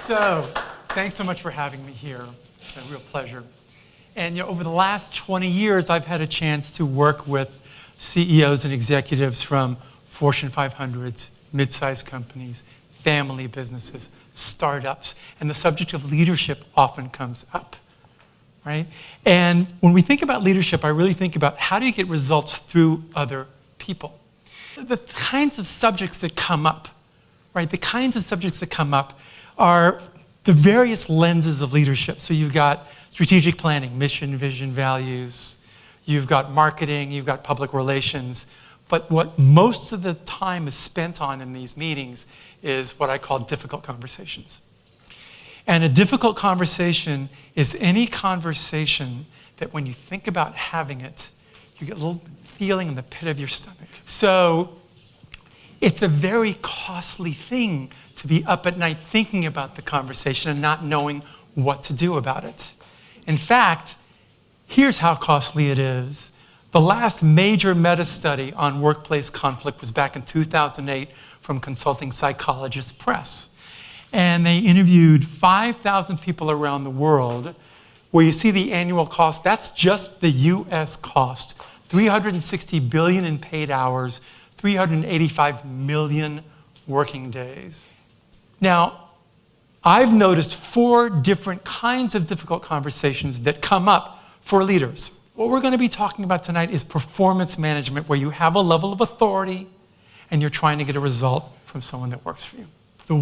So, thanks so much for having me here. It's a real pleasure. And over the last 20 years, I've had a chance to work with CEOs and executives from Fortune 500s, mid-sized companies, family businesses, startups, and the subject of leadership often comes up, right? And when we think about leadership, I really think about how do you get results through other people? The kinds of subjects that come up, right? The kinds of subjects that come up are the various lenses of leadership. So you've got strategic planning, mission, vision, values. You've got marketing, you've got public relations. But what most of the time is spent on in these meetings is what I call difficult conversations. And a difficult conversation is any conversation that when you think about having it, you get a little feeling in the pit of your stomach. So it's a very costly thing to be up at night thinking about the conversation and not knowing what to do about it. In fact, here's how costly it is. The last major meta-study on workplace conflict was back in 2008 from Consulting Psychologist Press. And they interviewed 5,000 people around the world where you see the annual cost. That's just the US cost. 360 billion in paid hours, 385 million working days. Now, I've noticed 4 different kinds of difficult conversations that come up for leaders. What we're going to be talking about tonight is performance management, where you have a level of authority and you're trying to get a result from someone that works for you. The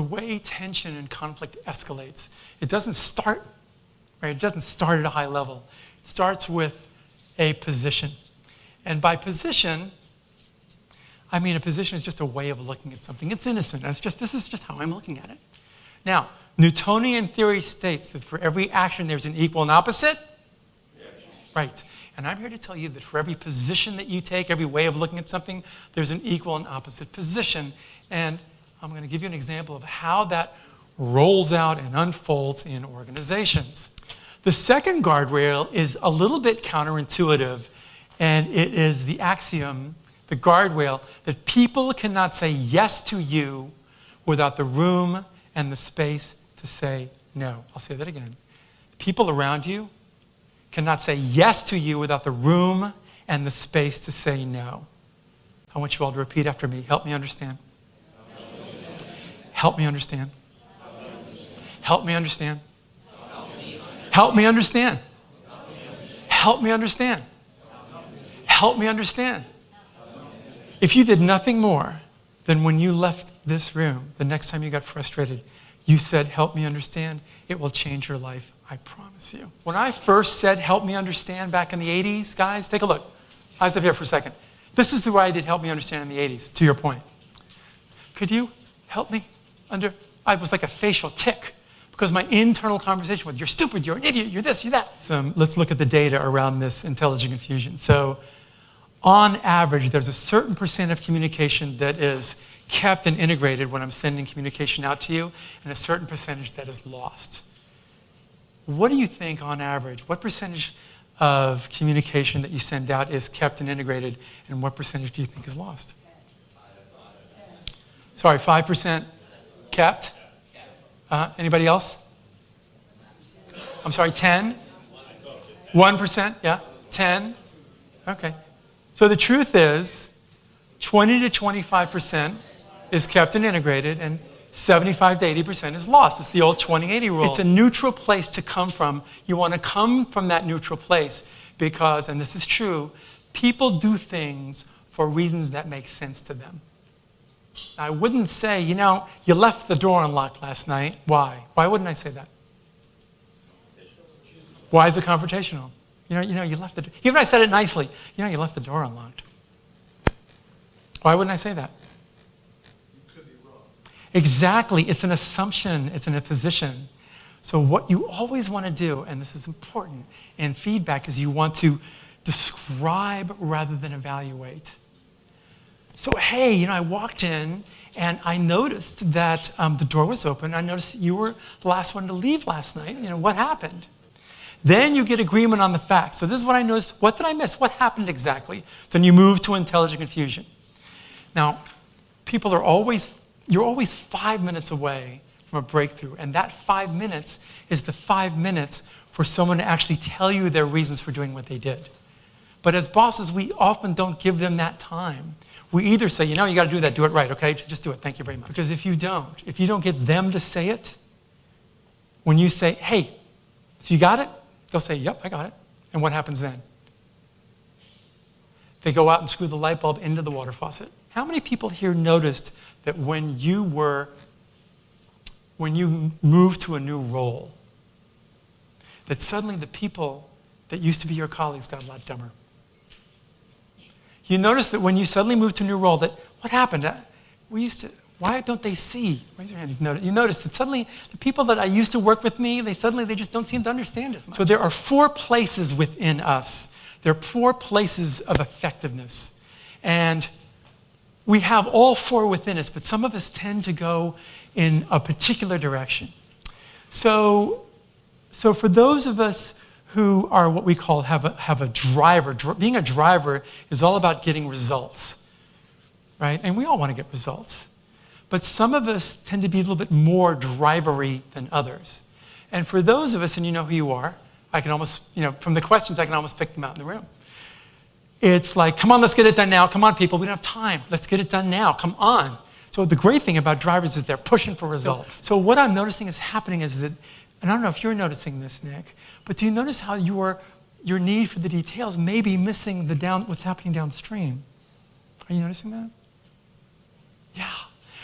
way tension and conflict escalates, it doesn't start, right? It doesn't start at a high level. It starts with a position. And by position, I mean a position is just a way of looking at something. It's innocent. This is just how I'm looking at it. Now, Newtonian theory states that for every action there's an equal and opposite. Yes. Right. And I'm here to tell you that for every position that you take, every way of looking at something, there's an equal and opposite position. And I'm going to give you an example of how that rolls out and unfolds in organizations. The second guardrail is a little bit counterintuitive, and it is the axiom, the guardrail, that people cannot say yes to you without the room and the space to say no. I'll say that again. People around you cannot say yes to you without the room and the space to say no. I want you all to repeat after me. Help me understand. Help me understand. Help me understand. Help me understand. Help me understand. Help me understand. If you did nothing more than when you left this room, the next time you got frustrated, you said, help me understand, it will change your life, I promise you. When I first said, help me understand back in the 80s, guys, take a look. Eyes up here for a second. This is the way I did help me understand in the 80s, to your point. Could you help me I was like a facial tick because my internal conversation was, you're stupid, you're an idiot, you're this, you're that. So let's look at the data around this intelligent confusion. So on average, there's a certain percent of communication that is kept and integrated when I'm sending communication out to you, and a certain percentage that is lost. What do you think on average? What percentage of communication that you send out is kept and integrated, and what percentage do you think is lost? Sorry, 5% kept? Anybody else? I'm sorry, 10? 1%? Yeah? 10? Okay. So the truth is, 20 to 25% is kept and integrated, and 75 to 80% is lost. It's the old 20-80 rule. It's a neutral place to come from. You want to come from that neutral place because, and this is true, people do things for reasons that make sense to them. I wouldn't say, you left the door unlocked last night. Why? Why wouldn't I say that? Why is it confrontational? You left the door. Even if I said it nicely, you left the door unlocked. Why wouldn't I say that? You could be wrong. Exactly. It's an assumption. It's an imposition. So what you always want to do, and this is important in feedback, is you want to describe rather than evaluate. So, hey, I walked in and I noticed that the door was open. I noticed you were the last one to leave last night. What happened? Then you get agreement on the facts. So this is what I noticed. What did I miss? What happened exactly? Then you move to intelligent confusion. Now, you're always 5 minutes away from a breakthrough. And that 5 minutes is the 5 minutes for someone to actually tell you their reasons for doing what they did. But as bosses, we often don't give them that time. We either say, you got to do that, do it right, okay? Just do it, thank you very much. Because if you don't get them to say it, when you say, hey, so you got it? They'll say, yep, I got it. And what happens then? They go out and screw the light bulb into the water faucet. How many people here noticed that when you moved to a new role, that suddenly the people that used to be your colleagues got a lot dumber? You notice that when you suddenly moved to a new role, that what happened? Why don't they see? Raise your hand. You notice that suddenly the people that I used to work with me, they just don't seem to understand as much. So there are 4 places within us. There are 4 places of effectiveness. And we have all 4 within us, but some of us tend to go in a particular direction. So for those of us who are what we call have a driver, being a driver is all about getting results, right? And we all want to get results. But some of us tend to be a little bit more drivery than others. And for those of us, and you know who you are, I can almost, from the questions, I can almost pick them out in the room. It's like, come on, let's get it done now. Come on, people, we don't have time. Let's get it done now. Come on. So the great thing about drivers is they're pushing for results. So what I'm noticing is happening is that, and I don't know if you're noticing this, Nick, but do you notice how your need for the details may be missing what's happening downstream? Are you noticing that? Yeah.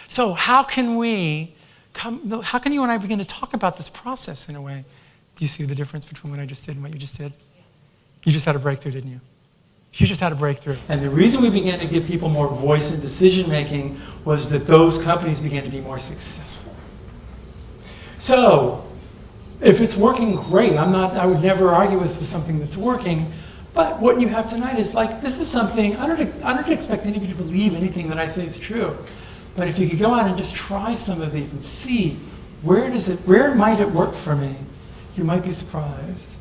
So how can you and I begin to talk about this process in a way? Do you see the difference between what I just did and what you just did? You just had a breakthrough, didn't you? You just had a breakthrough. And the reason we began to give people more voice in decision-making was that those companies began to be more successful. So, if it's working, great. I would never argue with something that's working. But what you have tonight is this is something, I don't expect anybody to believe anything that I say is true. But if you could go out and just try some of these and see where might it work for me, you might be surprised.